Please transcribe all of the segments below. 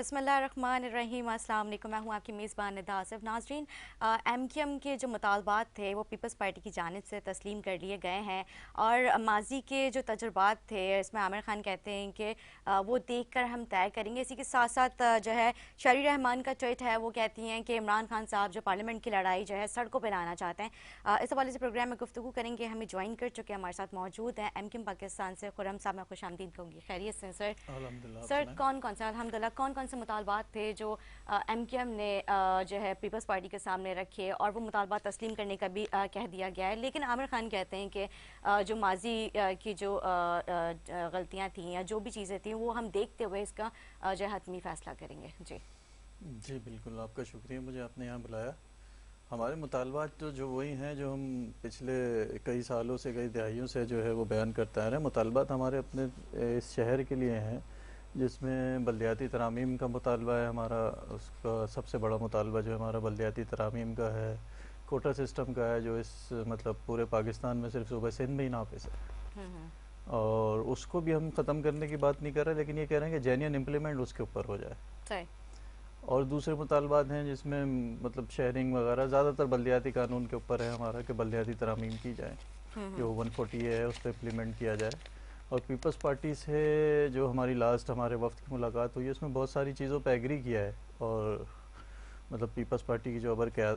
بسم اللہ الرحمن الرحیم۔ السلام علیکم، میں ہوں آپ کی میزبان ندا آصف۔ ناظرین، ایم کیو ایم کے جو مطالبات تھے وہ پیپلز پارٹی کی جانب سے تسلیم کر لیے گئے ہیں، اور ماضی کے جو تجربات تھے اس میں عامر خان کہتے ہیں کہ وہ دیکھ کر ہم طے کریں گے۔ اسی کے ساتھ ساتھ جو ہے شرعی رحمان کا ٹویٹ ہے، وہ کہتی ہیں کہ عمران خان صاحب جو پارلیمنٹ کی لڑائی جو ہے سڑکوں پہ لانا چاہتے ہیں۔ اس حوالے سے پروگرام میں گفتگو کریں گے۔ ہمیں جوائن کر چکے ہمارے ساتھ موجود ہیں ایم کیو ایم پاکستان سے خرم صاحب۔ میں خوش آمدید کہوں گی۔ خیریت سے سر؟ الحمدللہ۔ سر کون سے الحمدللہ کون سے مطالبات تھے جو ایم کیو ایم نے جو ہے پیپلز پارٹی کے سامنے رکھے، اور وہ مطالبات تسلیم کرنے کا بھی کہہ دیا گیا ہے، لیکن عامر خان کہتے ہیں کہ جو ماضی کی جو غلطیاں تھیں یا جو بھی چیزیں تھیں وہ ہم دیکھتے ہوئے اس کا جو ہے حتمی فیصلہ کریں گے۔ جی بالکل، آپ کا شکریہ مجھے آپ نے یہاں بلایا۔ ہمارے مطالبات جو وہی ہیں جو ہم پچھلے کئی سالوں سے کئی دہائیوں سے جو ہے وہ بیان کرتے آ رہے ہیں۔ مطالبات ہمارے اپنے اس شہر کے لیے ہیں، جس میں بلدیاتی ترامیم کا مطالبہ ہے ہمارا۔ اس کا سب سے بڑا مطالبہ جو ہمارا بلدیاتی ترامیم کا ہے، کوٹا سسٹم کا ہے، جو اس مطلب پورے پاکستان میں صرف صوبہ سندھ میں ہی نافذ ہے، اور اس کو بھی ہم ختم کرنے کی بات نہیں کر رہے، لیکن یہ کہہ رہے ہیں کہ جینین امپلیمنٹ اس کے اوپر ہو جائے۔ اور دوسرے مطالبات ہیں جس میں مطلب شیئرنگ وغیرہ، زیادہ تر بلدیاتی قانون کے اوپر ہے ہمارا کہ بلدیاتی ترامیم کی جائیں، جو 140 ہے اس پہ امپلیمنٹ کیا جائے۔ اور پیپلز پارٹی سے جو ہماری لاسٹ ہمارے وفد کی ملاقات ہوئی، اس میں بہت ساری چیزوں پہ ایگری کیا ہے، اور مطلب پیپلز پارٹی کی جو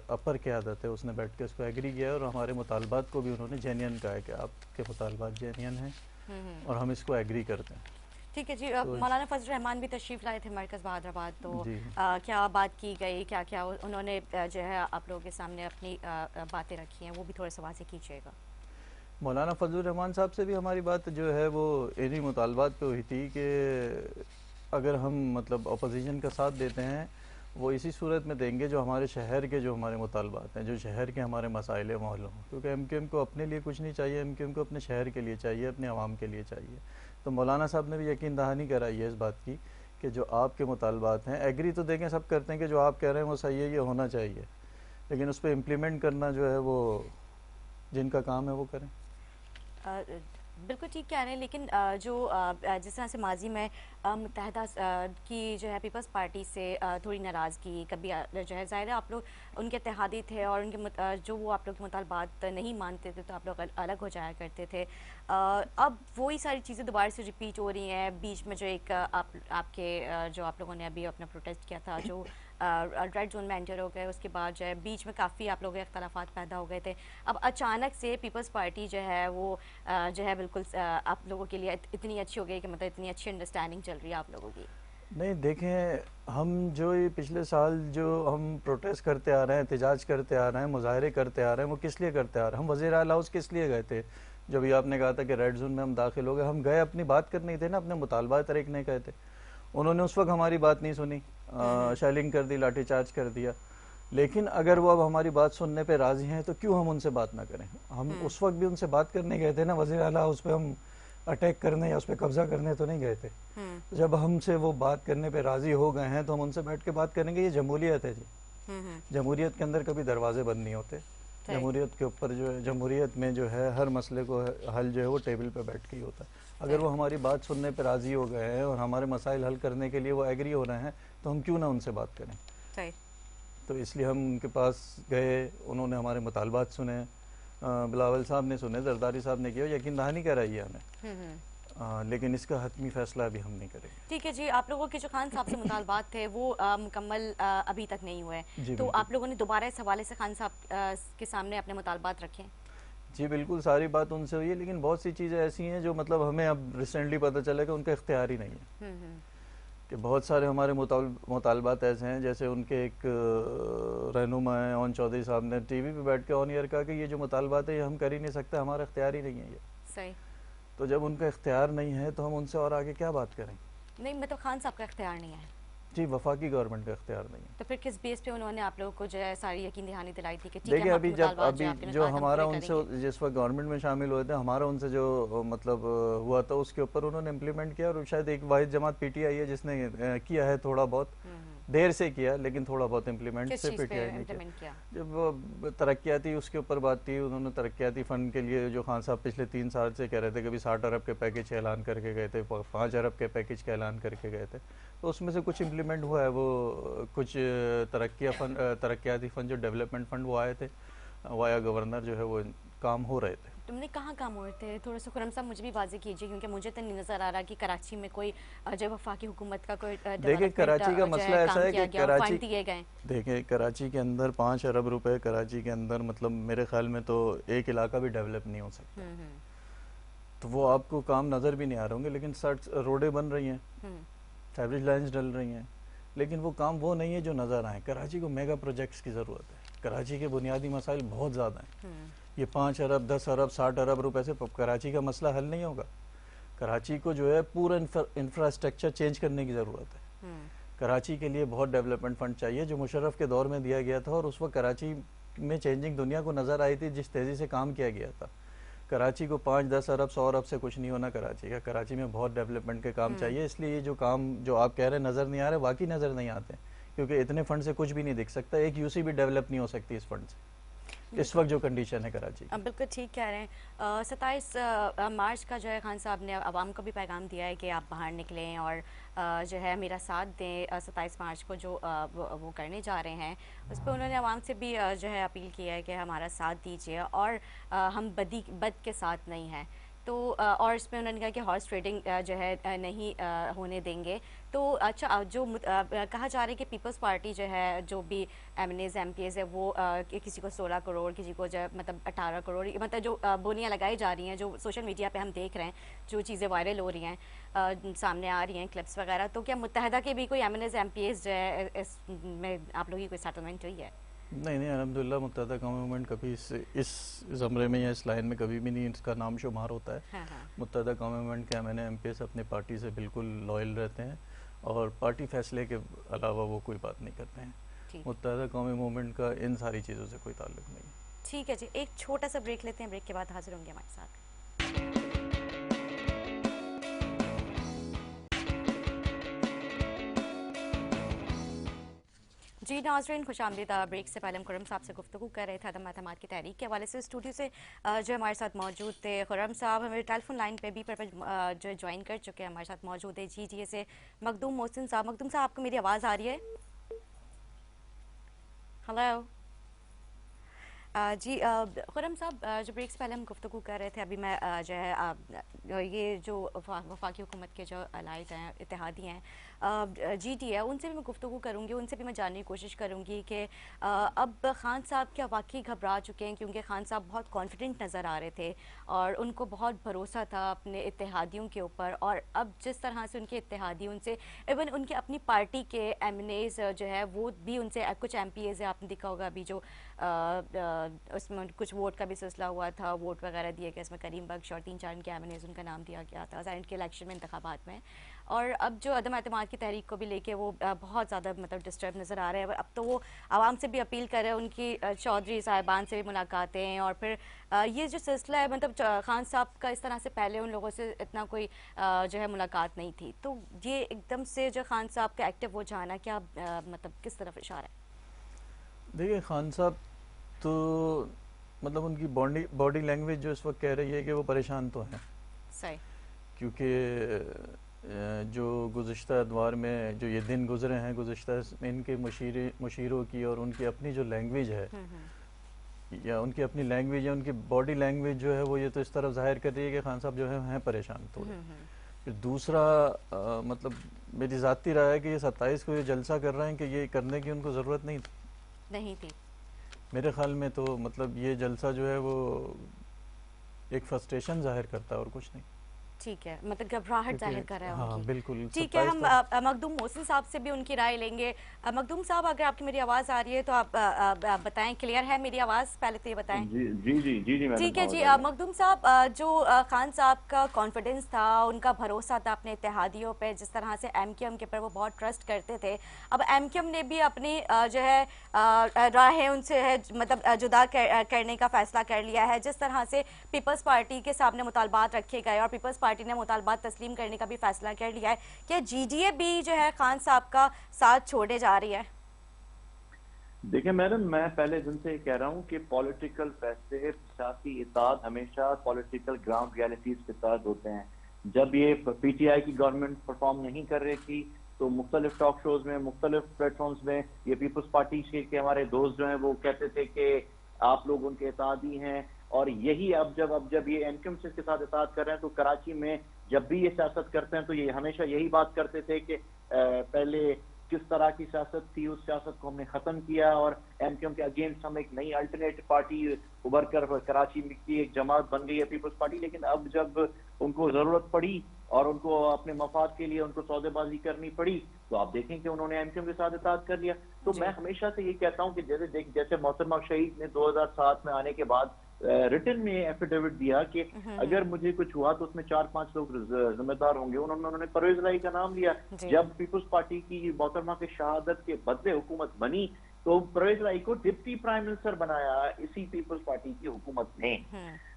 اپر قیادت ہے اس نے بیٹھ کے اس کو ایگری کیا ہے، اور ہمارے مطالبات کو بھی انہوں نے جینین کہا ہے کہ آپ کے مطالبات جینین ہیں اور ہم اس کو ایگری کرتے ہیں۔ ٹھیک ہے جی۔ مولانا فضل الرحمان بھی تشریف لائے تھے مرکز بہادر آباد، تو کیا بات کی گئی، کیا انہوں نے جو ہے آپ لوگوں کے سامنے اپنی باتیں رکھی ہیں، وہ بھی تھوڑے سے واضح کیجیے گا۔ مولانا فضل الرحمان صاحب سے بھی ہماری بات جو ہے وہ انہی مطالبات پہ ہوئی تھی کہ اگر ہم مطلب اپوزیشن کا ساتھ دیتے ہیں، وہ اسی صورت میں دیں گے جو ہمارے شہر کے جو ہمارے مطالبات ہیں، جو شہر کے ہمارے مسائل محل ہوں، کیونکہ ایم کیو ایم کو اپنے لیے کچھ نہیں چاہیے، ایم کیو ایم کو اپنے شہر کے لیے چاہیے، اپنے عوام کے لیے چاہیے۔ تو مولانا صاحب نے بھی یقین دہانی کرائی ہے اس بات کی کہ جو آپ کے مطالبات ہیں، ایگری تو دیکھیں سب کرتے ہیں کہ جو آپ کہہ رہے ہیں وہ صحیح ہے، یہ ہونا چاہیے، لیکن اس پہ امپلیمنٹ کرنا جو ہے وہ جن کا کام ہے وہ کریں۔ بالکل ٹھیک کہہ رہے ہیں، لیکن جو جس طرح سے ماضی میں متحدہ کی جو ہے پیپلز پارٹی سے تھوڑی ناراضگی کبھی جو ہے، ظاہر ہے آپ لوگ ان کے اتحادی تھے، اور ان کے جو وہ آپ لوگ کے مطالبات نہیں مانتے تھے تو آپ لوگ الگ ہو جایا کرتے تھے۔ اب وہی ساری چیزیں دوبارہ سے ریپیٹ ہو رہی ہیں۔ بیچ میں جو ایک آپ کے جو آپ لوگوں نے ابھی اپنا پروٹیسٹ کیا تھا، جو ریڈ زون میں انٹر ہو گئے، اس کے بعد جو ہے بیچ میں کافی آپ لوگوں کے اختلافات پیدا ہو گئے تھے۔ اب اچانک سے پیپلز پارٹی جو ہے وہ جو ہے بالکل آپ لوگوں کے لیے اتنی اچھی ہو گئی کہ مطلب اتنی اچھی انڈرسٹینڈنگ چل رہی ہے آپ لوگوں کی۔ نہیں دیکھیں، ہم جو یہ پچھلے سال جو ہم پروٹیسٹ کرتے آ رہے ہیں، احتجاج کرتے آ رہے ہیں، مظاہرے کرتے آ رہے ہیں، وہ کس لیے کرتے آ رہے ہیں؟ ہم وزیر اعلیٰ ہاؤس کس لیے گئے تھے؟ جب یہ آپ نے کہا تھا کہ ریڈ زون میں ہم داخل ہو گئے، ہم گئے اپنی بات کرنے ہی تھے نا، اپنے مطالبات رکھنے گئے تھے۔ انہوں نے اس وقت ہماری بات نہیں سنی، شیلنگ کر دی، لاٹھی چارج کر دیا۔ لیکن اگر وہ اب ہماری بات سننے پہ راضی ہیں تو کیوں ہم ان سے بات نہ کریں؟ ہم اس وقت بھی ان سے بات کرنے گئے تھے نا، وزیر اعلیٰ ہاؤس پہ ہم اٹیک کرنے یا اس پہ قبضہ کرنے تو نہیں گئے تھے۔ جب ہم سے وہ بات کرنے پہ راضی ہو گئے ہیں تو ہم ان سے بیٹھ کے بات کریں گے۔ یہ جمہوریت ہے جی، جمہوریت کے اندر کبھی دروازے بند نہیں ہوتے۔ جمہوریت کے اوپر جو ہے، جمہوریت میں جو ہے ہر مسئلے کو حل جو ہے وہ ٹیبل پہ بیٹھ کے ہی ہوتا ہے۔ اگر وہ ہماری بات سننے پہ راضی ہو گئے ہیں اور ہمارے مسائل حل کرنے کے لیے وہ ایگری ہو رہے ہیں تو ہم کیوں نہ ان سے بات کریں؟ تو اس لیے ہم ان کے پاس گئے، انہوں نے ہمارے مطالبات سنے، بلاول صاحب نے سنے، زرداری صاحب نے کیا، یقین دہانی کرائی ہے ہمیں، لیکن اس کا حتمی فیصلہ ابھی ہم نہیں کریں گے۔ ٹھیک ہے جی۔ آپ لوگوں کے جو خان صاحب سے مطالبات تھے وہ مکمل ابھی تک نہیں ہوئے، تو آپ لوگوں نے دوبارہ اس حوالے سے خان صاحب کے سامنے اپنے مطالبات رکھے؟ جی بالکل، ساری بات ان سے ہوئی ہے، لیکن بہت سی چیزیں ایسی ہیں جو مطلب ہمیں اب ریسنٹلی پتہ چلے کہ ان کا اختیار ہی نہیں ہے، کہ بہت سارے ہمارے مطالبات ایسے ہیں، جیسے ان کے ایک رہنما ہیں اون چودھری صاحب نے ٹی وی پہ بیٹھ کے آن ایئر کہا کہ یہ جو مطالبات ہیں یہ ہم کر ہی نہیں سکتے، ہمارا اختیار ہی نہیں ہے یہ۔ صحیح۔ تو جب ان کا اختیار نہیں ہے تو ہم ان سے اور آگے کیا بات کریں؟ نہیں مطلب خان صاحب کا اختیار نہیں ہے؟ جی، وفاقی گورنمنٹ کا اختیار نہیں ہے۔ تو پھر کس بیس پہ انہوں نے آپ لوگوں کو جو ہے ساری یقین دہانی دلائی تھی کہ ٹھیک ہے دیکھیں، ہم ابھی اپنے مطالبات جو ہمارا ان سے جس وقت گورنمنٹ میں شامل ہوئے تھے، ہمارا ان سے جو مطلب ہوا تھا اس کے اوپر انہوں نے امپلیمنٹ کیا، اور شاید ایک واحد جماعت پی ٹی آئی ہے جس نے کیا ہے تھوڑا بہت، دیر سے کیا لیکن تھوڑا بہت امپلیمنٹ کس سے چیز پھر پہ کیا نہیں کیا. امپلیمنٹ کیا؟ جب ترقیاتی اس کے اوپر بات تھی، انہوں نے ترقیاتی فنڈ کے لیے جو خان صاحب پچھلے 3 سال سے کہہ رہے تھے، کبھی 60 ارب کے پیکج کا اعلان کر کے گئے تھے، 5 ارب کے پیکج کا اعلان کر کے گئے تھے، تو اس میں سے کچھ امپلیمنٹ ہوا ہے. وہ کچھ ترقیاتی فنڈ جو ڈیولپمنٹ فنڈ وہ آئے تھے وایا گورنر، جو ہے وہ کام ہو رہے تھے. تم نے کہاں کام ہوئے تھے؟ تھوڑا سا خرم صاحب مجھے بھی واضح کیجیے، کیونکہ مجھے تو نہیں نظر آ رہا کہ کراچی میں کوئی جو وفاقی حکومت کا کوئی دیکھیں کراچی کا مسئلہ ایسا ہے کہ کراچی، فنڈ دیے گئے. دیکھیں کراچی کے اندر 5 ارب روپے کراچی کے اندر، مطلب میرے خیال میں تو ایک علاقہ بھی ڈیولپ نہیں ہو سکتا. تو وہ آپ کو کام نظر بھی نہیں آ رہے ہوں گے، لیکن روڈیں بن رہی ہیں، سیوریج لائنز ڈل رہی ہیں، لیکن وہ کام وہ نہیں ہے جو نظر آئیں. کراچی کو میگا پروجیکٹس کی ضرورت ہے. کراچی کے بنیادی مسائل بہت زیادہ ہیں. یہ 5 ارب 10 ارب 60 ارب روپے سے کراچی کا مسئلہ حل نہیں ہوگا. کراچی کو جو ہے پورا انفراسٹرکچر چینج کرنے کی ضرورت ہے. کراچی کے لیے بہت ڈیولپمنٹ فنڈ چاہیے، جو مشرف کے دور میں دیا گیا تھا، اور اس وقت کراچی میں چینجنگ دنیا کو نظر آئی تھی جس تیزی سے کام کیا گیا تھا. کراچی کو 5 10 ارب 100 ارب سے کچھ نہیں ہونا کراچی کا. کراچی میں بہت ڈیولپمنٹ کے کام چاہیے. اس لیے یہ جو کام جو آپ کہہ رہے ہیں نظر نہیں آ رہے، واقعی نظر نہیں آتے ہیں، کیونکہ اتنے فنڈ سے کچھ بھی نہیں دکھ سکتا. ایک یو سی بھی ڈیولپ نہیں ہو سکتی اس فنڈ سے اس وقت جو کنڈیشن ہے کراچی کی. بالکل ٹھیک کہہ رہے ہیں. 27 مارچ کا جو ہے خان صاحب نے عوام کو بھی پیغام دیا ہے کہ آپ باہر نکلیں اور جو ہے میرا ساتھ دیں. 27 مارچ کو جو وہ کرنے جا رہے ہیں، اس پہ انہوں نے عوام سے بھی جو ہے اپیل کیا ہے کہ ہمارا ساتھ دیجیے، اور ہم بد کے ساتھ نہیں ہیں. تو اور اس میں انہوں نے کہا کہ ہارس ٹریڈنگ جو ہے نہیں ہونے دیں گے. تو اچھا، جو کہا جا رہا ہے کہ پیپلز پارٹی جو ہے، جو بھی M N As M P As ہے، وہ کسی کو 16 کروڑ، کسی کو جو ہے مطلب 18 کروڑ، مطلب جو بولیاں لگائی جا رہی ہیں، جو سوشل میڈیا پہ ہم دیکھ رہے ہیں، جو چیزیں وائرل ہو رہی ہیں، سامنے آ رہی ہیں کلپس وغیرہ. تو کیا متحدہ کے بھی کوئی M N As M P As جو ہے اس میں آپ لوگوں کی کوئی سیٹلمنٹ ہوئی ہے؟ نہیں الحمدللہ متحدہ قومی موومنٹ کبھی اس زمرے میں یا اس لائن میں کبھی بھی نہیں اس کا نام شمار ہوتا ہے. متحدہ قومی موومنٹ کے ایم پی ایس اپنی پارٹی سے بالکل لائل رہتے ہیں، اور پارٹی فیصلے کے علاوہ وہ کوئی بات نہیں کرتے ہیں. متحدہ قومی موومنٹ کا ان ساری چیزوں سے کوئی تعلق نہیں. ٹھیک ہے جی، ایک چھوٹا سا بریک لیتے ہیں، بریک کے بعد حاضر ہوں گے ہمارے ساتھ. جی ناظرین، خوش آمدید. بریک سے پہلے ہم خرم صاحب سے گفتگو کر رہے تھے عدم اعتماد کی تحریک کے حوالے سے. اسٹوڈیو سے جو ہمارے ساتھ موجود تھے خرم صاحب، ہمارے ٹیلی فون لائن پہ بھی جو جوائن کر چکے ہیں، ہمارے ساتھ موجود ہے جی ٹی سے مخدوم محسن صاحب. مخدوم صاحب، آپ کو میری آواز آ رہی ہے؟ ہلو جی خرم صاحب، جو بریک سے پہلے ہم گفتگو کر رہے تھے، ابھی میں جو ہے یہ جو وفاقی حکومت کے جو allies ہیں، اتحادی ہیں، جی ٹی ہے، ان سے بھی میں گفتگو کروں گی. ان سے بھی میں جاننے کی کوشش کروں گی کہ اب خان صاحب کیا واقعی گھبرا چکے ہیں، کیونکہ خان صاحب بہت کانفیڈنٹ نظر آ رہے تھے اور ان کو بہت بھروسہ تھا اپنے اتحادیوں کے اوپر. اور اب جس طرح سے ان کے اتحادی ان سے، ایون ان کے اپنی پارٹی کے ایم این ایز جو ہے وہ بھی ان سے، کچھ ایم پی ایز ہے، آپ نے دیکھا ہوگا ابھی جو اس میں کچھ ووٹ کا بھی سلسلہ ہوا تھا، ووٹ وغیرہ دیے گئے، اس میں کریم بخش اور 3 4 کے ایم این ایز ان کا نام دیا گیا تھا سینٹ کے الیکشن میں، انتخابات میں. اور اب جو عدم اعتماد کی تحریک کو بھی لے کے وہ بہت زیادہ مطلب ڈسٹرب نظر آ رہے ہیں. اب تو وہ عوام سے بھی اپیل کر رہے ہیں، ان کی چودھری صاحبان سے بھی ملاقاتیں، اور پھر یہ جو سلسلہ ہے، مطلب خان صاحب کا اس طرح سے پہلے ان لوگوں سے اتنا کوئی جو ہے ملاقات نہیں تھی. تو یہ ایک دم سے جو خان صاحب کا ایکٹیو ہو جانا، کیا مطلب کس طرف اشارہ ہے؟ دیکھیے خان صاحب تو مطلب ان کی باڈی لینگویج جو اس وقت کہہ رہی ہے کہ وہ پریشان تو ہیں. صحیح. کیونکہ جو گزشتہ ادوار میں جو یہ دن گزرے ہیں، گزشتہ ان کے مشیروں کی اور ان کی اپنی جو لینگویج ہے، یا ان کی اپنی لینگویج ہے، ان کی باڈی لینگویج جو ہے وہ یہ تو اس طرف ظاہر کر رہی ہے کہ خان صاحب جو ہیں پریشان تھوڑے. پھر دوسرا مطلب میری ذاتی رائے ہے کہ یہ 27 کو یہ جلسہ کر رہے ہیں کہ یہ کرنے کی ان کو ضرورت نہیں تھی. میرے خیال میں تو مطلب یہ جلسہ جو ہے وہ ایک فرسٹریشن ظاہر کرتا ہے اور کچھ نہیں. ٹھیک ہے، مطلب گھبراہٹ ظاہر کر رہا ہے ہاں ان کی. بالکل. ٹھیک ہے، ہم مخدوم محسن صاحب سے بھی ان کی رائے لیں گے. مخدوم صاحب، اگر آپ کی میری آواز آ رہی ہے تو آپ بتائیں، کلیئر ہے میری آواز؟ پہلے تو یہ بتائیں. جی ٹھیک ہے جی. مخدوم صاحب، جو خان صاحب کا کانفیڈنس تھا، ان کا بھروسہ تھا اپنے اتحادیوں پہ، جس طرح سے ایم کیو ایم کے پر وہ بہت ٹرسٹ کرتے تھے، اب ایم کیو ایم نے بھی اپنی جو ہے راہیں ان سے مطلب جدا کرنے کا فیصلہ کر لیا ہے. جس طرح سے پیپلز پارٹی کے سامنے مطالبات رکھے گئے اور پیپلز پارٹی نے مطالبات تسلیم کرنے کا بھی فیصلہ کر لیا ہے کہ جی ڈی اے بھی جو ہے خان صاحب کا ساتھ چھوڑنے جا رہی ہے؟ دیکھیں میڈم، میں پہلے دن سے کہہ رہا ہوں کہ پولیٹیکل فیصلے، سیاسی اطاعت ہمیشہ پولیٹیکل گراؤنڈ ریالٹیز کے ساتھ ہوتے ہیں۔ جب یہ پی ٹی آئی کی گورنمنٹ پرفارم نہیں کر رہی تھی تو مختلف ٹاک شوز میں، مختلف پلیٹ فارمز میں یہ پیپلز پارٹی کے ہمارے دوست جو ہیں وہ کہتے تھے کہ آپ لوگ ان کے اطاعتی ہیں، اور یہی اب جب یہ این کیو کے ساتھ اطاعت کر رہے ہیں تو کراچی میں جب بھی یہ سیاست کرتے ہیں تو یہ ہمیشہ یہی بات کرتے تھے کہ پہلے کس طرح کی سیاست تھی، اس سیاست کو ہم نے ختم کیا اور ایم کیو ایم کے اگینسٹ ہم ایک نئی الٹرنیٹ پارٹی ابھر کر کراچی کی ایک جماعت بن گئی ہے پیپلز پارٹی۔ لیکن اب جب ان کو ضرورت پڑی اور ان کو اپنے مفاد کے لیے ان کو سودے بازی کرنی پڑی تو آپ دیکھیں کہ انہوں نے ایم کیو ایم کے ساتھ اطاعت کر لیا۔ تو میں ہمیشہ سے یہ کہتا ہوں کہ جیسے محترمہ شہید نے 2007 میں آنے کے بعد ریٹن میں ایفیڈیوٹ دیا کہ اگر مجھے کچھ ہوا تو اس میں 4-5 لوگ ذمہ دار ہوں گے، انہوں نے پرویز الہی کا نام لیا۔ جب پیپلز پارٹی کی محترمہ کی شہادت کے بدلے حکومت بنی تو پرویز الہی کو ڈپٹی پرائم منسٹر بنایا اسی پیپلز پارٹی کی حکومت نے۔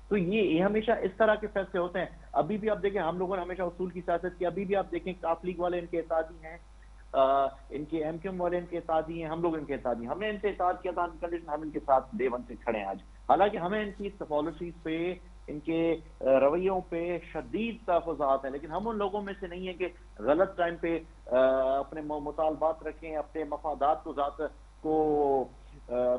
تو یہ ہمیشہ اس طرح کے فیصلے ہوتے ہیں۔ ابھی بھی آپ دیکھیں ہم لوگوں نے ہمیشہ اصول کی سیاست کی، ابھی بھی آپ دیکھیں کاف لیگ والے ان کے اتحادی ہیں، ان کے ایم کیو ایم والے ان کے اتحادی ہیں، ہم لوگ ان کے اتحادی ہیں، ہم نے ان سے اتحاد کیا تھا کنڈیشن ہم ان کے ساتھ ڈے ون سے کھڑے ہیں آج، حالانکہ ہمیں ان کی پالیسیز پہ، ان کے رویوں پہ شدید تحفظات ہیں، لیکن ہم ان لوگوں میں سے نہیں ہیں کہ غلط ٹائم پہ اپنے مطالبات رکھیں، اپنے مفادات کو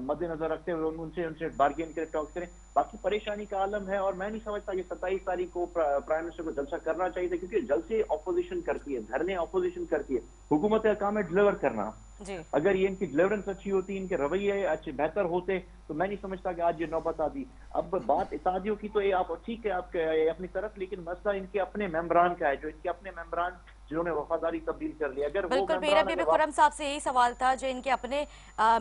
مد نظر رکھتے ہوئے ان سے بارگین کرے، ٹاک کریں۔ باقی پریشانی کا عالم ہے اور میں نہیں سمجھتا کہ 27 تاریخ کو پرائم منسٹر کو جلسہ کرنا چاہیے تھا، کیونکہ جلسے اپوزیشن کرتی ہے، دھرنے اپوزیشن کرتی ہے، حکومت کا کام ہے ڈیلیور کرنا۔ اگر یہ ان کی ڈیلیورنس اچھی ہوتی، ان کے رویے اچھے بہتر ہوتے تو میں نہیں سمجھتا کہ آج یہ نوبت آتی۔ اب بات اتحادیوں کی تو یہ آپ ٹھیک ہے آپ اپنی طرف، لیکن مسئلہ ان کے اپنے ممبران کا ہے، جو ان کے اپنے ممبران جنہوں نے وفاداری تبدیل کر لی۔ اگر وہ بالکل، میرا بھی خرم صاحب سے یہی سوال تھا، جو ان کے اپنے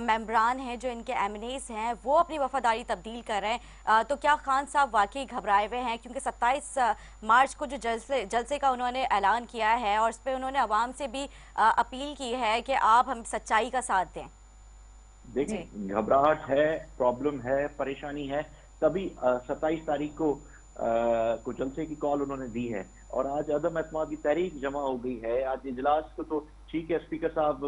ممبران ہیں، جو ان کے ایم این ایز ہیں، وہ اپنی وفاداری تبدیل کر رہے ہیں، تو کیا خان صاحب واقعی گھبرائے ہوئے ہیں؟ کیونکہ 27 مارچ کو جو جلسے کا انہوں نے اعلان کیا ہے اور اس پہ انہوں نے عوام سے بھی اپیل کی ہے کہ آپ ہم سچائی کا ساتھ دیں۔ دیکھیں گھبراہٹ ہے، پرابلم ہے، پریشانی ہے، تبھی 27 تاریخ کو جلسے کی کال انہوں نے دی ہے، اور آج عدم اعتماد کی تحریک جمع ہو گئی ہے۔ آج اجلاس کو تو ٹھیک ہے اسپیکر صاحب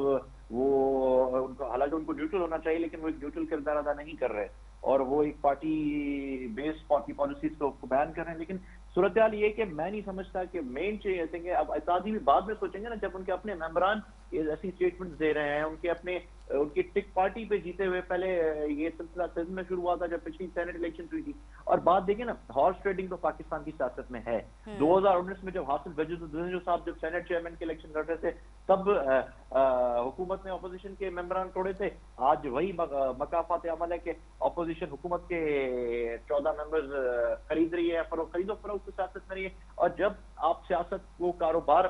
حالانکہ ان کو نیوٹرل ہونا چاہیے، لیکن وہ ایک نیوٹرل کردار ادا نہیں کر رہے اور وہ ایک پارٹی بیس پارٹی پالیسیز کو بیان کر رہے ہیں۔ لیکن صورتحال یہ کہ میں نہیں سمجھتا کہ مین چیز ایسے کہ اب اتحادی بھی بعد میں سوچیں گے نا، جب ان کے اپنے ممبران ایسی اسٹیٹمنٹس دے رہے ہیں، ان کی ٹک پارٹی پہ جیتے ہوئے، پہلے یہ سلسلہ سندھ میں شروع ہوا تھا جب پچھلی سینٹ الیکشن ہوئی تھی، اور بات دیکھیں نا ہارس ٹریڈنگ تو پاکستان کی سیاست میں ہے۔ 2019 میں جب حاصل وجود صاحب جب سینٹ چیئرمین کے الیکشن لڑ رہے تھے تب حکومت نے اپوزیشن کے ممبران توڑے تھے۔ آج وہی مقافات عمل ہے کہ اپوزیشن حکومت کے 14 ممبرز خرید رہی ہے، خرید و فروخت کی سیاست کر رہی ہے، اور جب آپ سیاست کو کاروبار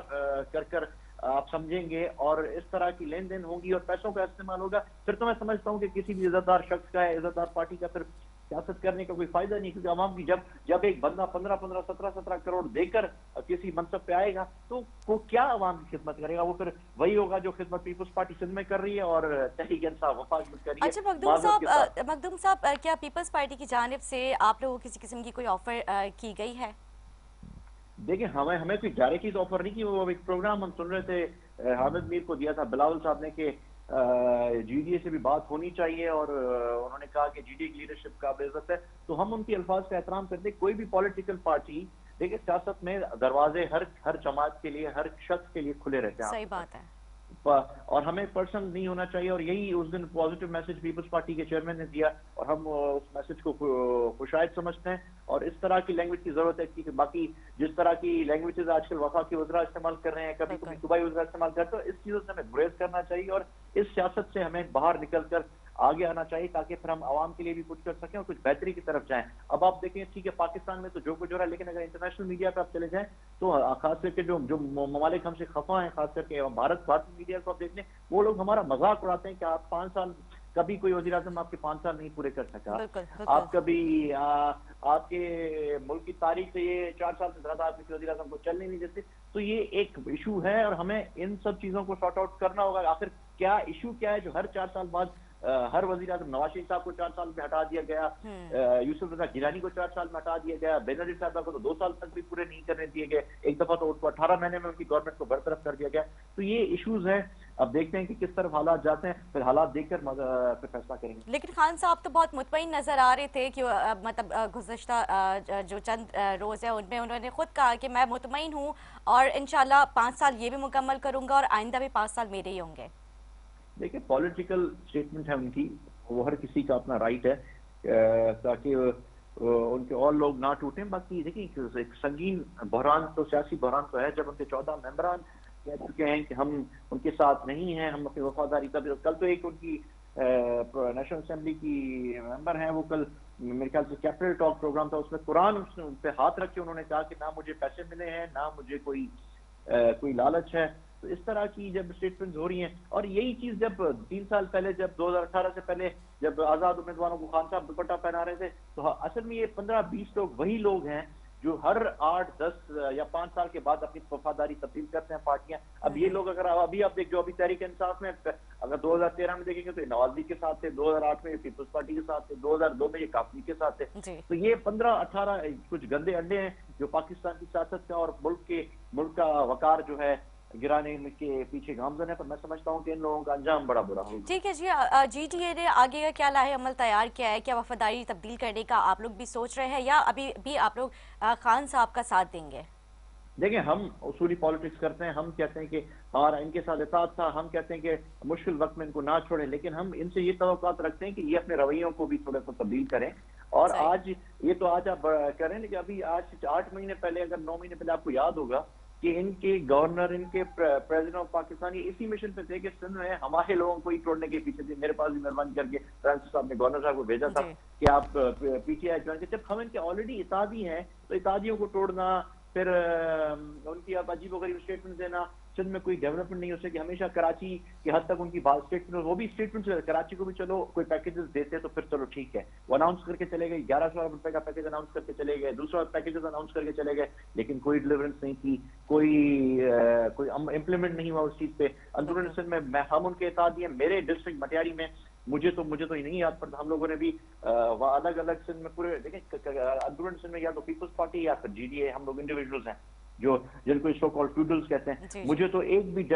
کر آپ سمجھیں گے اور اس طرح کی لین دین ہوگی اور پیسوں کا استعمال ہوگا، پھر تو میں سمجھتا ہوں کہ کسی بھی عزت دار شخص کا ہے، عزت دار پارٹی کا پھر سیاست کرنے کا کوئی فائدہ نہیں، کیونکہ عوام کی جب ایک بندہ 15 17 کروڑ دے کر کسی منصب پہ آئے گا تو وہ کیا عوام کی خدمت کرے گا؟ وہ پھر وہی ہوگا جو خدمت پیپلز پارٹی سندھ میں کر رہی ہے اور تحریک انصاف وفاق میں کر رہی ہے۔ اچھا مخدوم صاحب، کیا پیپلز پارٹی کی جانب سے آپ لوگوں کو کسی قسم کی کوئی آفر کی گئی ہے؟ دیکھیں ہمیں کوئی ڈائریکٹلی آفر نہیں کی، وہ ایک پروگرام ہم سن رہے تھے، حامد میر کو دیا تھا بلاول صاحب نے کہ جی ڈی اے سے بھی بات ہونی چاہیے، اور انہوں نے کہا کہ جی ڈی اے کی لیڈرشپ قابل عزت ہے، تو ہم ان کی الفاظ کا احترام کرتے ہیں۔ کوئی بھی پولیٹیکل پارٹی، دیکھیں سیاست میں دروازے ہر جماعت کے لیے، ہر شخص کے لیے کھلے رہتے ہیں، صحیح بات ہے، اور ہمیں پرسنل نہیں ہونا چاہیے، اور یہی اس دن پازیٹیو میسج پیپلز پارٹی کے چیئرمین نے دیا اور ہم اس میسج کو خوشائند سمجھتے ہیں، اور اس طرح کی لینگویج کی ضرورت ہے کہ باقی جس طرح کی لینگویجز آج کل وفاقی وزراء استعمال کر رہے ہیں، کبھی کبھی صوبائی وزراء استعمال کرتے ہیں، اس چیزوں سے ہمیں گریز کرنا چاہیے اور اس سیاست سے ہمیں باہر نکل کر آگے آنا چاہیے تاکہ پھر ہم عوام کے لیے بھی کچھ کر سکیں اور کچھ بہتری کی طرف جائیں۔ اب آپ دیکھیں ٹھیک ہے پاکستان میں تو جو کچھ ہو رہا ہے، لیکن اگر انٹرنیشنل میڈیا پہ آپ چلے جائیں تو خاص کر کے جو ممالک ہم سے خفا ہیں، خاص کر کے بھارتی میڈیا کو آپ دیکھ لیں، وہ لوگ ہمارا مذاق اڑاتے ہیں کہ آپ 5 سال، کبھی کوئی وزیر اعظم آپ کے 5 سال نہیں پورے کر سکا، آپ کبھی آپ کے ملک کی تاریخ سے یہ 4 سال سے زیادہ آپ کسی وزیر اعظم کو چلنے نہیں دیتے۔ تو یہ ایک ایشو ہے اور ہمیں ان سب چیزوں کو سارٹ آؤٹ کرنا ہوگا۔ آخر کیا ایشو کیا ہے جو ہر 4 سال بعد ہر وزیر اعظم نواز شریف صاحب کو 4 سال میں ہٹا دیا گیا, یوسف رضا گیلانی کو 4 سال میں ہٹا دیا گیا, بینظیر صاحبہ کو تو 2 سال تک بھی پورے نہیں کرنے دیے گئے, ایک دفعہ تو ان کو 18 مہینے میں ان کی گورنمنٹ کو برطرف کر دیا گیا. تو یہ ایشوز ہیں, اب دیکھتے ہیں کہ کس طرف حالات جاتے ہیں, پھر حالات دیکھ کر پھر فیصلہ کریں گے. لیکن خان صاحب تو بہت مطمئن نظر آ رہے تھے کہ مطلب گزشتہ جو چند روز ہیں ان میں انہوں نے خود کہا کہ میں مطمئن ہوں اور انشاءاللہ 5 سال یہ بھی مکمل کروں گا اور آئندہ بھی 5 سال میرے ہی ہوں گے. دیکھیں پولیٹیکل سٹیٹمنٹ ہے ان کی, وہ ہر کسی کا اپنا رائٹ ہے, تاکہ ان کے اور لوگ نہ ٹوٹیں. باقی دیکھیں ایک سنگین بحران تو سیاسی بحران تو ہے جب ان کے 14 ممبران کہہ چکے ہیں کہ ہم ان کے ساتھ نہیں ہیں, ہم اپنی وفاداری کا. کل تو ایک ان کی نیشنل اسمبلی کی ممبر ہیں, وہ کل میرے خیال سے کیپٹل ٹاک پروگرام تھا, اس میں قرآن ان پہ ہاتھ رکھ کے انہوں نے کہا کہ نہ مجھے پیسے ملے ہیں, نہ مجھے کوئی لالچ ہے. تو اس طرح کی جب اسٹیٹمنٹس ہو رہی ہیں, اور یہی چیز جب 3 سال پہلے, جب 2018 سے پہلے جب آزاد امیدواروں کو خان صاحب دوپٹہ پہنا رہے تھے, تو اصل میں یہ 15-20 لوگ وہی لوگ ہیں جو ہر 8-10 یا 5 سال کے بعد اپنی وفاداری تبدیل کرتے ہیں پارٹیاں. اب یہ لوگ اگر ابھی آپ دیکھ جو ابھی تحریک انصاف میں اگر 2013 میں دیکھیں گے تو یہ نواز لیگ کے ساتھ تھے, 2008 میں یہ پیپلز پارٹی کے ساتھ تھے, 2002 میں یہ کافی کے ساتھ تھے. تو یہ 15-18 کچھ گندے انڈے ہیں جو پاکستان کی سیاست کا اور ملک کا وقار جو ہے گرانے کے پیچھے گامزن ہے. پر میں سمجھتا ہوں کہ ان لوگوں کا انجام بڑا برا ہوگا. ٹھیک ہے جی, جی ٹی اے نے آگے کا کیا لاہے عمل تیار کیا ہے؟ کیا وفاداری تبدیل کرنے کا آپ لوگ بھی سوچ رہے ہیں یا ابھی بھی آپ لوگ خان صاحب کا ساتھ دیں گے؟ دیکھیں ہم اصولی پالیٹکس کرتے ہیں, ہم کہتے ہیں کہ ہمارا ان کے ساتھ اتحاد تھا, ہم کہتے ہیں کہ مشکل وقت میں ان کو نہ چھوڑیں, لیکن ہم ان سے یہ توقعات رکھتے ہیں کہ یہ اپنے رویوں کو بھی تھوڑا سا تبدیل کریں. اور آج یہ تو آج آپ کریں, لیکن ابھی آج 8 مہینے پہلے, اگر 9 مہینے پہلے آپ کو یاد ہوگا کہ ان کے گورنر, ان کے پریزیڈنٹ آف پاکستان یہ اسی مشن پہ تھے کہ سندھ میں ہمارے لوگوں کو ہی توڑنے کے پیچھے تھے. میرے پاس بھی مہربانی کر کے فرانسس صاحب نے گورنر صاحب کو بھیجا تھا کہ آپ پی ٹی آئی جوائن کریں. جب ہم ان کے آلریڈی اتحادی ہیں تو اتحادیوں کو توڑنا, پھر ان کی اب عجیب و غریب اسٹیٹمنٹ دینا, سندھ میں کوئی ڈیولپمنٹ نہیں ہو سکی. ہمیشہ کراچی کی حد تک ان کی بات اسٹیٹمنٹ, وہ بھی اسٹیٹمنٹ کراچی کو بھی چلو کوئی پیکیجز دیتے تو پھر چلو ٹھیک ہے, وہ اناؤنس کر کے چلے گئے, 1100 ارب روپے کا پیکیج اناؤنس کر کے چلے گئے, دوسرا پیکیجز اناؤنس کر کے چلے گئے, لیکن کوئی ڈیلیورنس نہیں کی, کوئی امپلیمنٹ نہیں ہوا اس چیز پہ. اندرون سندھ میں ہم ان کے اتحادی ہیں. میرے ڈسٹرکٹ مٹیاری میں مجھے تو یہ نہیں یاد پڑتا, ہم لوگوں نے بھی الگ الگ سندھ میں پورے دیکھیں اندرون سندھ میں یا تو پیپلز پارٹی یا پھر جی ڈی اے, ہم لوگ انڈیویجولز ہیں جو جن کو سو کال فیوڈلز کہتے ہیں. مجھے تو ایک بھی,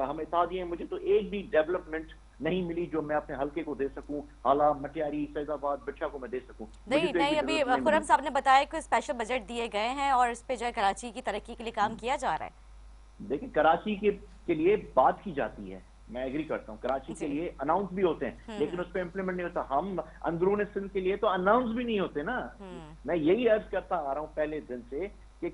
ہم اتحادی ہیں, مجھے تو ایک بھی ڈیولپمنٹ نہیں ملی جو میں اپنے حلقے کو دے سکوں, حالہ مٹیاری, فیض آباد, بچہ کو میں دے سکوں. نہیں ابھی خرم صاحب نے بتایا کہ اسپیشل بجٹ دیے گئے ہیں اور اس پہ جو ہے کراچی کی ترقی کے لیے کام کیا جا رہا ہے. دیکھیں کراچی کے لیے بات کی جاتی ہے, میں ایگری کرتا ہوں, کراچی کے لیے اناؤنس بھی ہوتے ہیں لیکن اس پہ امپلیمنٹ نہیں ہوتا. ہم اندرون سندھ کے لیے تو اناؤنس بھی نہیں ہوتے نا. میں یہی عرض کرتا آ رہا ہوں پہلے دن سے کہ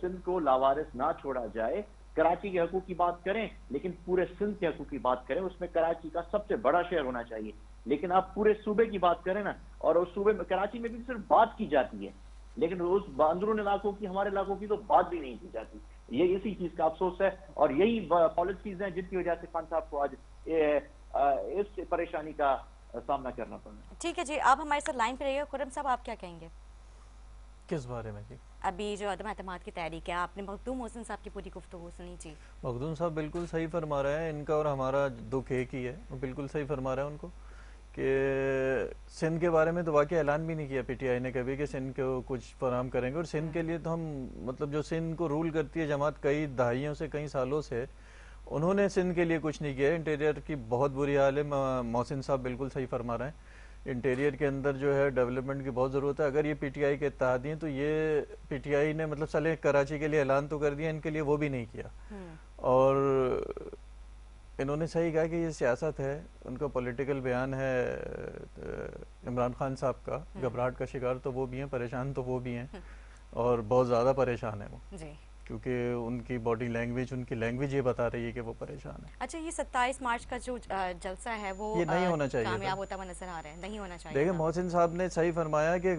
سندھ کو لاوارث نہ چھوڑا جائے. کراچی کے حقوق کی بات کریں لیکن پورے سندھ کے حقوق کی بات کریں, اس میں کراچی کا سب سے بڑا شہر ہونا چاہیے. لیکن آپ پورے صوبے کی بات کریں نا, اور اس صوبے میں کراچی میں بھی صرف بات کی جاتی ہے لیکن اس اندرون علاقوں کی, ہمارے علاقوں کی تو بات بھی نہیں کی جاتی. یہ اسی چیز کا افسوس ہے, اور یہی پالیسیز ہیں جن کی وجہ سے خان صاحب کو آج اس پریشانی کا سامنا کرنا پڑا. ٹھیک ہے جی, آپ ہمارے ساتھ لائن پہ رہیے. خرم صاحب آپ کیا کہیں گے کس بارے میں؟ جی ابھی جو عدم اعتماد کی تحریک ہے, آپ نے مخدوم محسن صاحب کی پوری گفتگو سنی. جی مخدوم صاحب بالکل صحیح فرما رہے ہیں, ان کا اور ہمارا دکھ ایک ہی ہے, وہ بالکل صحیح فرما رہے ہیں ان کو کہ سندھ کے بارے میں تو واقعی اعلان بھی نہیں کیا پی ٹی آئی نے کبھی کہ سندھ کو کچھ فراہم کریں گے. اور سندھ کے لیے تو ہم مطلب جو سندھ کو رول کرتی ہے جماعت کئی دہائیوں سے, کئی سالوں سے, انہوں نے سندھ کے لیے کچھ نہیں کیا. انٹیریئر کی بہت بری حال ہے, محسن صاحب بالکل صحیح فرما رہے ہیں. انٹیریئر کے اندر جو ہے ڈیولپمنٹ کی بہت ضرورت ہے. اگر یہ پی ٹی آئی کے اتحادی ہیں تو یہ پی ٹی آئی نے مطلب چلے کراچی کے لیے اعلان تو کر دیا, ان کے لیے وہ بھی نہیں کیا. اور انہوں نے صحیح کہا کہ یہ سیاست ہے, ان کا پولیٹیکل بیان ہے عمران خان صاحب کا. گھبراہٹ کا شکار تو وہ بھی ہیں, پریشان تو وہ بھی ہیں, اور بہت زیادہ پریشان ہیں وہ, کیونکہ ان کی باڈی لینگویج, ان کی لینگویج یہ بتا رہی ہے کہ وہ پریشان ہے. اچھا, یہ 27 مارچ کا جو جلسہ ہے وہ نہیں ہونا چاہیے, کامیاب ہوتا ہوا نظر آ رہا ہے, نہیں ہونا چاہیے. دیکھیں محسن صاحب نے صحیح فرمایا کہ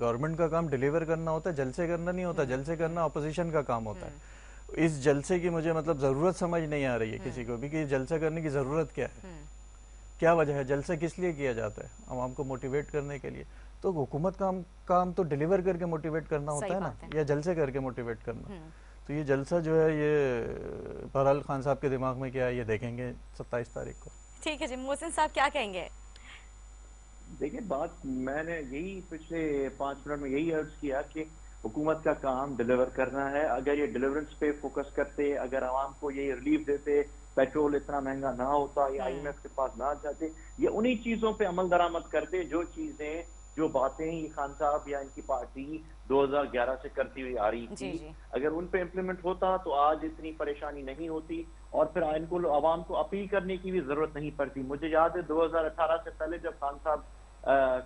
گورنمنٹ کا کام ڈیلیور کرنا ہوتا ہے, جلسے کرنا نہیں ہوتا. جلسے کرنا اپوزیشن کا کام ہوتا ہے. اس جلسے کی مجھے مطلب ضرورت سمجھ نہیں آ رہی ہے کسی کو بھی کہ جلسہ کرنے کی ضرورت کیا ہے, کیا وجہ ہے, جلسہ کس لیے کیا جاتا ہے, عوام کو موٹیویٹ کرنے کے لیے. تو حکومت کا کام تو ڈیلیور کر کے موٹیویٹ کرنا ہوتا ہے نا, یا جلسے کر کے موٹیویٹ کرنا. تو یہ جلسہ جو ہے یہ بہرحال خان صاحب کے دماغ میں کیا ہے یہ دیکھیں گے 27 تاریخ کو. ٹھیک ہے جی، محسن صاحب کیا کہیں گے؟ دیکھیں بات میں نے یہی پچھلے 5 منٹ میں یہی عرض کیا کہ حکومت کا کام ڈیلیور کرنا ہے. اگر یہ ڈیلیورنس پہ فوکس کرتے, اگر عوام کو یہ ریلیف دیتے, پیٹرول اتنا مہنگا نہ ہوتا, یا آئی ایم ایف کے پاس نہ جاتے, یہ انہی چیزوں پہ عمل درآمد کرتے جو چیزیں, جو باتیں یہ خان صاحب یا ان کی پارٹی 2011 سے کرتی ہوئی آ رہی تھی, اگر ان پہ امپلیمنٹ ہوتا تو آج اتنی پریشانی نہیں ہوتی, اور پھر ان کو عوام کو اپیل کرنے کی بھی ضرورت نہیں پڑتی. مجھے یاد ہے 2018 سے پہلے جب خان صاحب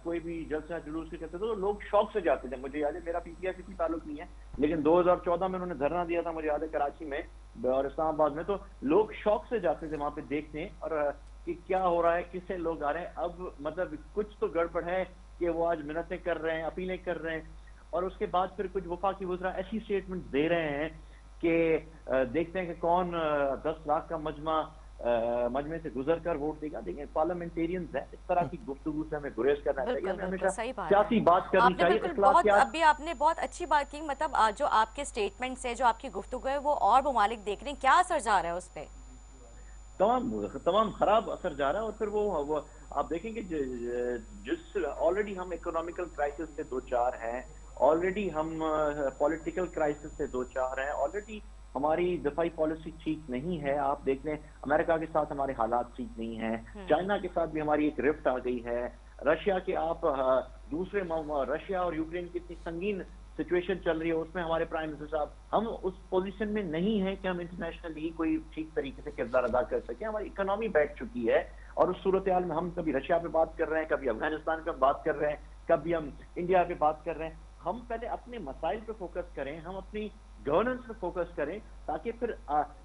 کوئی بھی جلسہ جلوس کے کرتے تھے تو لوگ شوق سے جاتے تھے. مجھے یاد ہے, میرا پی ٹی آئی سے کوئی تعلق نہیں ہے, لیکن 2014 میں انہوں نے دھرنا دیا تھا, مجھے یاد ہے کراچی میں اور اسلام آباد میں, تو لوگ شوق سے جاتے تھے وہاں پہ دیکھنے اور کہ کیا ہو رہا ہے, کس سے لوگ آ رہے ہیں. اب مطلب کچھ تو گڑبڑ ہے کہ وہ آج منتیں کر رہے ہیں, اپیلیں کر رہے ہیں, اور اس کے بعد پھر کچھ وفاقی وزراء ایسی سٹیٹمنٹ دے رہے ہیں کہ دیکھتے ہیں کہ کون 10 لاکھ کا مجمع سے گزر کر ووٹ دے گا. دیکھیں پارلیمنٹیرینز ہیں, اس طرح کی گفتگو سے ہمیں گریز کرنا چاہیے, ہمیں ہمیشہ سیاسی بات کرنی چاہیے. ابھی آپ نے بہت اچھی بات کی, مطلب جو آپ کے سٹیٹمنٹ سے جو آپ کی گفتگو ہے وہ اور ممالک دیکھ رہے ہیں, کیا اثر جا رہا ہے اس پہ؟ تمام خراب اثر جا رہا ہے. اور پھر وہ آپ دیکھیں کہ جس آلریڈی ہم اکنامیکل کرائسس سے دو چار ہیں, آلریڈی ہم پولیٹیکل کرائسس سے دو چار ہیں, آلریڈی ہماری دفاعی پالیسی ٹھیک نہیں ہے. آپ دیکھ لیں امریکہ کے ساتھ ہمارے حالات ٹھیک نہیں ہیں, چائنا کے ساتھ بھی ہماری ایک رفٹ آ گئی ہے, رشیا کے آپ دوسرے رشیا اور یوکرین کی اتنی سنگین سچویشن چل رہی ہے, اس میں ہمارے پرائم منسٹر صاحب, ہم اس پوزیشن میں نہیں ہیں کہ ہم انٹرنیشنلی کوئی ٹھیک طریقے سے کردار ادا کر سکیں. ہماری اکنامی بیٹھ چکی ہے, اور اس صورتحال میں ہم کبھی رشیا پہ بات کر رہے ہیں, کبھی افغانستان پہ بات کر رہے ہیں, کبھی ہم انڈیا پہ بات کر رہے ہیں. ہم پہلے اپنے مسائل پہ فوکس کریں, ہم اپنی گورننس پہ فوکس کریں, تاکہ پھر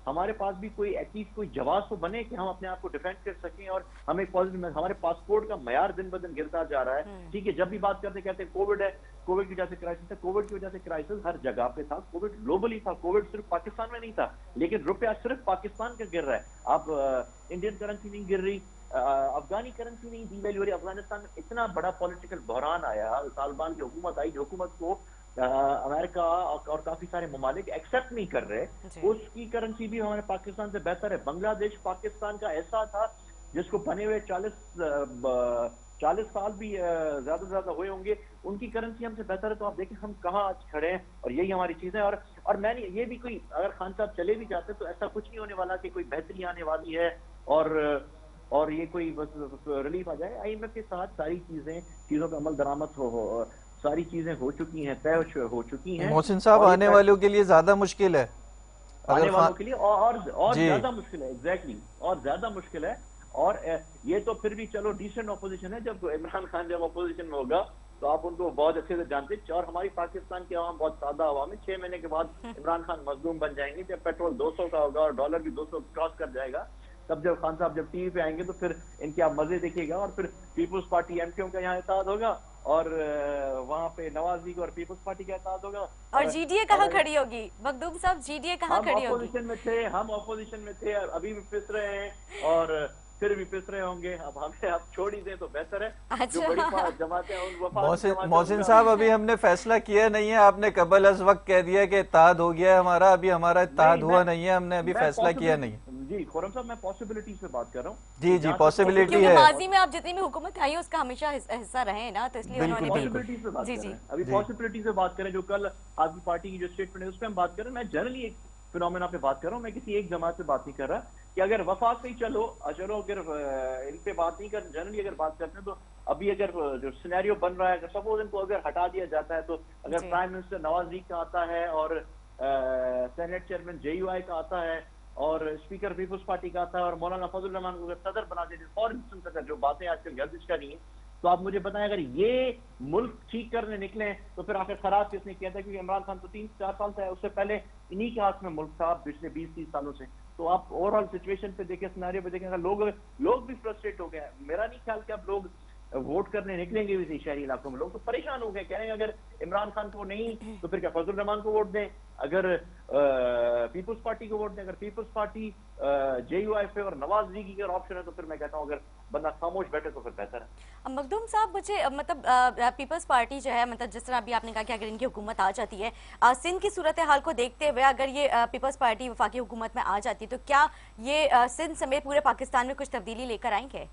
ہمارے پاس بھی کوئی ایٹ لیسٹ کوئی جواز تو بنے کہ ہم اپنے آپ کو ڈیفینڈ کر سکیں. اور ہمیں ہمارے پاسپورٹ کا معیار دن بدن گرتا جا رہا ہے. ٹھیک ہے, جب بھی بات کرتے کہتے ہیں کووڈ ہے, کووڈ کی وجہ سے کرائسس ہے, کووڈ کی وجہ سے کرائسس ہر جگہ پہ تھا, کووڈ گلوبلی تھا, کووڈ صرف پاکستان میں نہیں تھا, لیکن روپیہ صرف پاکستان کا گر رہا ہے. آپ انڈین کرنسی نہیں گر رہی, افغانی کرنسی نہیں ڈی ویلیو ہو رہی. افغانستان میں اتنا بڑا پولیٹیکل بحران آیا, طالبان کی حکومت آئی, جو حکومت کو امریکہ اور کافی سارے ممالک ایکسپٹ نہیں کر رہے, اس کی کرنسی بھی ہمارے پاکستان سے بہتر ہے. بنگلہ دیش پاکستان کا ایسا تھا جس کو بنے ہوئے 40 سال بھی زیادہ سے زیادہ ہوئے ہوں گے, ان کی کرنسی ہم سے بہتر ہے. تو آپ دیکھیں ہم کہاں آج کھڑے ہیں, اور یہی ہماری چیزیں. اور میں نے یہ بھی کوئی, اگر خان صاحب چلے بھی جاتے تو ایسا کچھ نہیں ہونے والا کہ کوئی بہتری آنے والی ہے اور یہ کوئی بس ریلیف آ جائے. آئی ایم ایف کے ساتھ ساری چیزوں پہ عمل درآمد ساری چیزیں ہو چکی ہیں, طے ہو چکی ہیں. محسن صاحب آنے والوں کے لیے زیادہ مشکل ہے, آنے والوں کے لیے اور زیادہ مشکل ہے, ایگزیکٹلی, اور زیادہ مشکل ہے. اور یہ تو پھر بھی چلو ڈیسنٹ اپوزیشن ہے, جب عمران خان جب اپوزیشن میں ہوگا تو آپ ان کو بہت اچھے سے جانتے ہیں. اور ہماری پاکستان کی عوام بہت سادہ عوام ہے. 6 مہینے کے بعد عمران خان مظلوم بن جائیں گے, جب پیٹرول 200 کا ہوگا اور ڈالر بھی 200 کراس کر جائے گا, تب جب خان صاحب جب ٹی وی پہ آئیں گے تو پھر ان کے آپ مزے دیکھیے گا. اور پھر پیپلز پارٹی ایم کیو کا یہاں اتحاد ہوگا, اور وہاں پہ نواز لیگ اور پیپلز پارٹی کا اتحاد ہوگا. اور جی ڈی اے کہاں کھڑی ہوگی مخدوم صاحب, جی ڈی اے کہاں کھڑی ہوگی؟ ہم اپوزیشن میں تھے, ابھی بھی پس رہے ہیں, اور پھر بھی پس رہے ہوں گے. اب ہمیں آپ چھوڑ ہی دیں تو بہتر ہے. جو بڑی جماعتیں ہیں ان محسن صاحب, ابھی ہم نے فیصلہ کیا نہیں ہے, آپ نے قبل از وقت کہہ دیا کہ اتحاد ہو گیا ہے ہمارا, ابھی ہمارا اتحاد ہوا نہیں ہے, ہم نے ابھی فیصلہ کیا نہیں. جی خرم صاحب, میں پاسبلٹیز پہ بات کر رہا ہوں. جی پاسبلٹی ہے, کیونکہ ماضی میں آپ جتنی بھی حکومت آئی ہے اس کا ہمیشہ حصہ رہے ہیں نا, تو اس لیے انہوں نے پاسبلٹیز پہ بات کر رہے ہیں. ابھی پاسبلٹیز پہ بات کریں, جو کل آپ کی پارٹی کی جو اسٹیٹمنٹ ہے اس پہ ہم بات کر رہے ہیں. میں جنرلی ایک فینومینا پہ بات کر رہا ہوں, میں کسی ایک جماعت پہ بات نہیں کر رہا کہ اگر وفاق پہ چلو اگر ان پہ بات نہیں کر, جنرلی اگر بات کرتے ہیں تو ابھی اگر جو سینیریو بن رہا ہے, اگر سپوز ان کو اگر ہٹا دیا جاتا ہے, تو اگر پرائم منسٹر نواز لیگ کا آتا ہے, اور سینیٹ چیئرمین جے یو آئی کا آتا ہے, اور اسپیکر پیپلز پارٹی کا آتا ہے, اور مولانا فضل الرحمان کو اگر صدر بنا دیتے, فار انسٹنس اگر جو باتیں آج کل گردش کر رہی ہیں, تو آپ مجھے بتائیں اگر یہ ملک ٹھیک کرنے نکلیں تو پھر آخر خراب کس نے کیا تھا؟ کیونکہ عمران خان تو 3-4 سال سے ہے, اس سے پہلے انہی کے ہاتھ میں ملک تھا پچھلے 20-30 سالوں سے. تو آپ اوور آل سچویشن پہ دیکھیں, سینیریو پہ دیکھیں, اگر لوگ بھی فرسٹریٹ ہو گئے ہیں. میرا نہیں خیال کہ اب لوگ ووٹ کرنے نکلیں گے بھی شہری علاقوں میں. لوگ تو پریشان ہو گئے, کہہ رہے ہیں اگر عمران خان کو نہیں تو پھر کیا فضل الرحمان کو ووٹ دیں, اگر پیپلز پارٹی کو ووٹ دیں, اگر پیپلز پارٹی جے یو آئی پہ اور نواز لیگ کی اگر آپشن ہے, تو پھر میں کہتا ہوں اگر بندہ خاموش بیٹھے تو پھر بہتر ہے. مخدوم صاحب مجھے مطلب پیپلز پارٹی جو ہے مطلب جس طرح ابھی آپ نے کہا کہ اگر ان کی حکومت آ جاتی ہے سندھ کی صورتحال کو دیکھتے ہوئے اگر یہ پیپلز پارٹی وفاقی حکومت میں آ جاتی ہے تو کیا یہ سندھ سمیت پورے پاکستان میں کچھ تبدیلی لے کر آئیں گے؟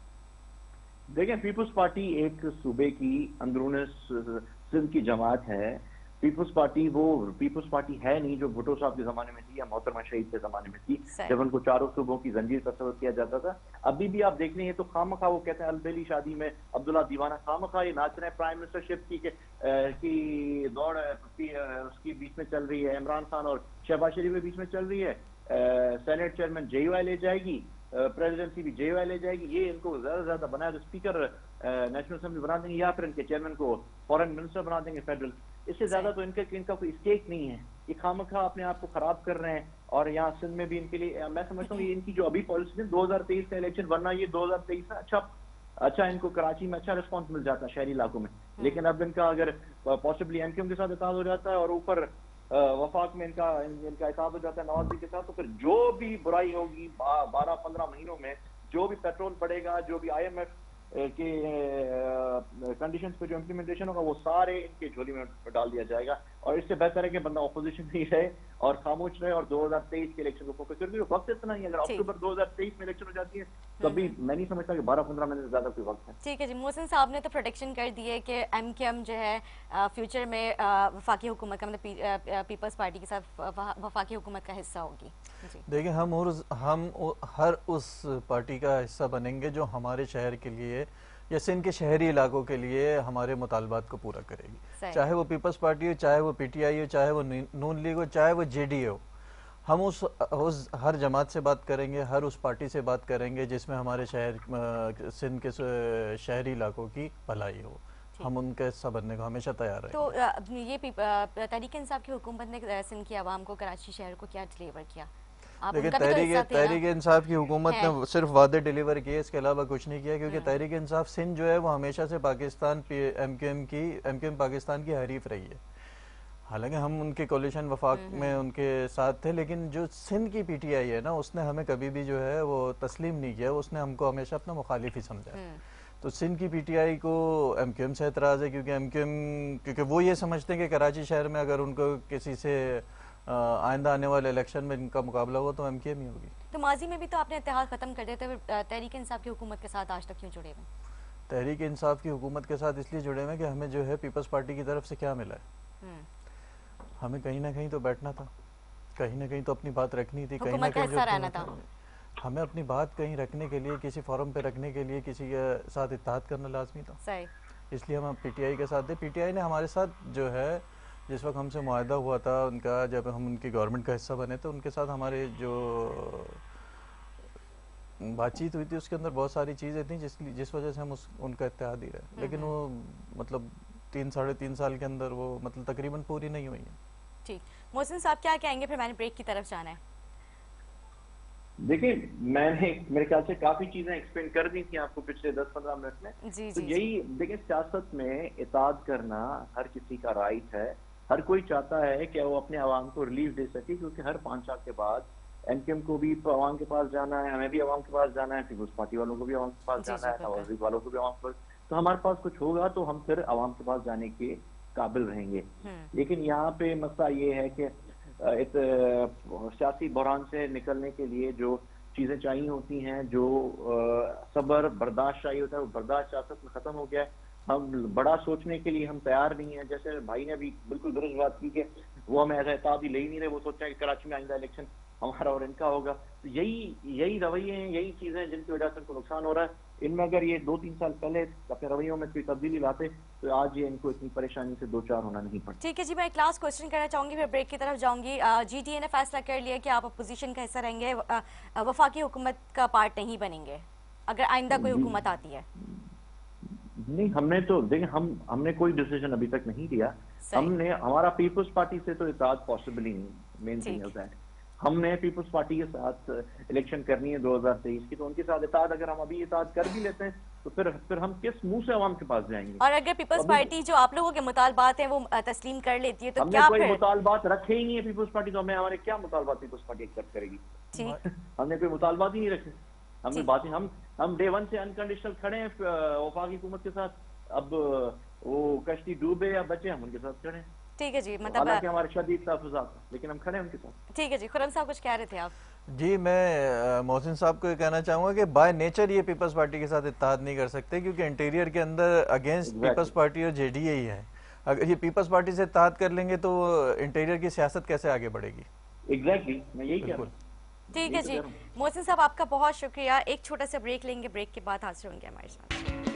دیکھیں پیپلز پارٹی ایک صوبے کی اندرون سندھ کی جماعت ہے. پیپلز پارٹی وہ پیپلز پارٹی ہے نہیں جو بھٹو صاحب کے زمانے میں تھی یا محترمہ شہید کے زمانے میں تھی جب ان کو چاروں صوبوں کی زنجیر تصور کیا جاتا تھا. ابھی بھی آپ دیکھ لیں تو خواہ مخواہ وہ کہتے ہیں البیلی شادی میں عبداللہ دیوانہ خواہ مخواہ یہ ناچ رہے ہیں پرائم منسٹر شپ کی دوڑ اس کی بیچ میں چل رہی ہے. عمران خان اور شہباز شریف کے بیچ میں چل رہی ہے. سینیٹ چیئرمین جے یو آئی لے جائے گی, پریزیڈنسی بھی جے یو آئی لے جائے گی. یہ ان کو زیادہ سے زیادہ بنایا تو اسپیکر نیشنل اسمبلی بنا دیں گے یا پھر ان کے چیئرمین کو فورن منسٹر بنا دیں گے فیڈرل. اس سے زیادہ تو ان کا کوئی اسٹیک نہیں ہے. یہ خواہ اپنے آپ کو خراب کر رہے ہیں. اور یہاں سندھ میں بھی ان کے لیے میں سمجھتا ہوں یہ ان کی جو ابھی پالیسی ہے 2023 کا الیکشن, ورنہ یہ 2023 میں اچھا ان کو کراچی میں اچھا رسپانس مل جاتا ہے شہری علاقوں میں. لیکن اب ان کا اگر پاسبلی ایم کیو ایم کے ساتھ اتحاد ہو جاتا ہے اور اوپر وفاق میں ان کا اتحاد ہو جاتا ہے نواز شریف کے ساتھ, تو پھر جو بھی برائی ہوگی 12-15 مہینوں میں, جو بھی پیٹرول پڑے گا, جو بھی آئی ایم ایف کے کنڈیشنز پہ جو امپلیمنٹیشن ہوگا وہ سارے ان کے جھولی میں ڈال دیا جائے گا. اور اس سے بہتر ہے کہ بندہ اپوزیشن میں ہی رہے اور خاموش رہے اور 2023 کے الیکشن کو فوکس کر. کیونکہ وقت اتنا ہی ہے, اگر اکتوبر 2023 میں الیکشن ہو جاتی ہے تو ابھی میں نہیں سمجھتا کہ 12-15 مہینے سے زیادہ کوئی وقت ہے. ٹھیک ہے جی, محسن صاحب نے تو پروڈکشن کر دی ہے کہ ایم کیو ایم جو ہے فیوچر میں وفاقی حکومت کا مطلب پیپلز پارٹی کے ساتھ وفاقی حکومت کا حصہ ہوگی. دیکھیں ہم ہر اس پارٹی کا حصہ بنیں گے جو ہمارے شہر کے لیے یا سندھ کے شہری علاقوں کے لیے ہمارے مطالبات کو پورا کرے گی, چاہے وہ پیپلز پارٹی ہو, چاہے وہ پی ٹی آئی ہو, چاہے وہ نون لیگ ہو, چاہے وہ جے ڈی اے ہو. ہم اس ہر جماعت سے بات کریں گے, ہر اس پارٹی سے بات کریں گے جس میں ہمارے سندھ کے شہری علاقوں کی بھلائی ہو. ہم ان کا حصہ بننے کو ہمیشہ تیار ہیں. تو یہ تحریک انصاف کی حکومت نے سندھ کی عوام کو کراچی شہر کو کیا ڈلیور کیا؟ لیکن تحریک انصاف کی حکومت نے صرف وعدے ڈیلیور کیے, اس کے علاوہ کچھ نہیں کیا, کیونکہ تحریک انصاف سندھ جو ہے وہ ہمیشہ سے Pakistan M Q M Pakistan کی حریف رہی ہے. حالانکہ ہم ان کے کولیشن وفاق میں ان کے ساتھ تھے, لیکن جو سندھ کی پی ٹی آئی ہے نا اس نے ہمیں کبھی بھی جو ہے وہ تسلیم نہیں کیا, اس نے ہم کو ہمیشہ اپنا مخالف ہی سمجھا. تو سندھ کی پی ٹی آئی کو ایم کیو ایم سے اعتراض ہے, کیونکہ وہ یہ سمجھتے ہیں کہ کراچی شہر میں اگر ان کو کسی سے آئندہ آنے والے الیکشن میں ان کا مقابلہ ہوا تو ایم کیو ایم ہی ہوگی. تو ماضی میں بھی تو آپ نے اتحاد ختم کر دیتے ہوئے تحریک انصاف کی حکومت کے ساتھ آج تک کیوں جڑے ہوئے؟ تحریک انصاف کی حکومت کے ساتھ اس لیے جڑے ہوئے کہ ہمیں جو ہے پیپلز پارٹی کی طرف سے کیا ملا ہے. ہمیں کہیں نہ کہیں تو بیٹھنا تھا, کہیں نہ کہیں تو اپنی بات رکھنی تھی, کہیں نہ کہیں ہمیں اپنی بات کہیں رکھنے کے لیے, کسی فورم پہ رکھنے کے لیے کسی کے ساتھ اتحاد کرنا لازمی تھا. اس لیے ہم پی ٹی آئی کے ساتھ تھے. پی ٹی آئی نے ہمارے ساتھ جو ہے جس وقت ہم سے معاہدہ ہوا تھا ان کا, جب ہم ان کی گورنمنٹ کا حصہ بنے تھے, ان کے ساتھ ہمارے جو بات چیت ہوئی تھی اس کے اندر بہت ساری چیزیں تھیں جس وجہ سے ہم ان کا اتحاد ہی رہے. لیکن وہ مطلب 3-3.5 سال کے اندر وہ مطلب تقریباً پوری نہیں ہوئی ہیں. ٹھیک, محسن صاحب کیا کہیں گے, پھر میں نے بریک کی طرف جانا ہے. دیکھیں میں نے میرے خیال سے کافی چیزیں ایکسپلین کر دی تھیں آپ کو پچھلے 10-15 منٹ میں. تو یہی دیکھیں سیاست میں اتحاد کرنا ہر کسی کا رائٹ ہے. ہر کوئی چاہتا ہے کہ وہ اپنے عوام کو ریلیف دے سکے, کیونکہ ہر 5 سال کے بعد ایم کیو ایم کو بھی عوام کے پاس جانا ہے, ہمیں بھی عوام کے پاس جانا ہے, پیپلز پارٹی والوں کو بھی عوام کے پاس جانا ہے, نواز شریف والوں کو بھی عوام کے پاس. تو ہمارے پاس کچھ ہوگا تو ہم پھر عوام کے پاس جانے کے قابل رہیں گے. لیکن یہاں پہ مسئلہ یہ ہے کہ سیاسی بحران سے نکلنے کے لیے جو چیزیں چاہیے ہوتی ہیں, جو صبر برداشت چاہیے ہوتا ہے, وہ برداشت سیاست میں ختم ہو گیا ہے. ہم بڑا سوچنے کے لیے ہم تیار نہیں ہیں. جیسے بھائی نے بھی بالکل درست بات کی کہ وہ ہمیں ایسا اتحاد ہی لے ہی نہیں رہے, وہ سوچ رہے ہیں کہ کراچی میں آئندہ الیکشن ہمارا اور ان کا ہوگا. تو یہی رویے ہیں, یہی چیزیں جن کی وجہ سے ان کو نقصان ہو رہا ہے. ان میں اگر یہ 2-3 سال پہلے اپنے رویوں میں کوئی تبدیلی لاتے تو آج یہ ان کو اتنی پریشانی سے دوچار ہونا نہیں پڑتا. ٹھیک ہے جی, میں ایک لاسٹ کوشچن کرنا چاہوں گی, پھر بریک کی طرف جاؤں گی. جی ڈی اے نے فیصلہ کر لیا کہ آپ اپوزیشن کا حصہ رہیں گے, وفاقی حکومت کا پارٹ نہیں بنیں گے اگر آئندہ کوئی حکومت آتی ہے. نہیں, ہم نے تو دیکھیں ہم نے کوئی ڈیسیجن ابھی تک نہیں لیا. ہمارا پیپلز پارٹی سے تو اتحاد پاسبل ہی نہیں. مین تھنگ از دیٹ ہم نے پیپلز پارٹی کے ساتھ الیکشن کرنی ہے 2023 کی, تو ان کے ساتھ اتحاد اگر ہم ابھی اتحاد کر بھی لیتے ہیں تو پھر ہم کس منہ سے عوام کے پاس جائیں گے؟ اور اگر پیپلز پارٹی جو آپ لوگوں کے مطالبات ہیں وہ تسلیم کر لیتی ہے تو کیا ہم نے کوئی مطالبات رکھے ہی نہیں ہے پیپلز پارٹی, تو ہمارے کیا مطالبات پیپلز پارٹی ایکسپٹ کرے گی؟ ہم نے کوئی مطالبات ہی نہیں رکھے. ہم باتیں ہم ڈے 1 سے انکنڈیشنل کھڑے ہیں وفاقی حکومت کے ساتھ. اب وہ کشتی ڈوبے یا بچے ہم ان کے ساتھ کھڑے ہیں. ٹھیک ہے جی، مطلب حالانکہ ہمارے شدید تحفظات لیکن ہم کھڑے ہیں ان کے ساتھ. ٹھیک ہے جی. خرم صاحب کچھ کہہ رہے تھے آپ؟ جی میں محسن صاحب کو یہ کہنا چاہوں گا کہ بائی نیچر یہ پیپلز پارٹی کے ساتھ اتحاد نہیں کر سکتے کیونکہ انٹیریئر کے اندر اگینسٹ پیپلز پارٹی اور جے ڈی اے ہی ہے. اگر یہ پیپلز پارٹی سے اتحاد کر لیں گے تو انٹیریئر کی سیاست کیسے آگے بڑھے گی؟ ایگزیکٹلی میں یہی کہہ رہا ہوں. ٹھیک ہے جی. محسن صاحب آپ کا بہت شکریہ. ایک چھوٹا سا بریک لیں گے، بریک کے بعد حاضر ہوں گے ہمارے ساتھ.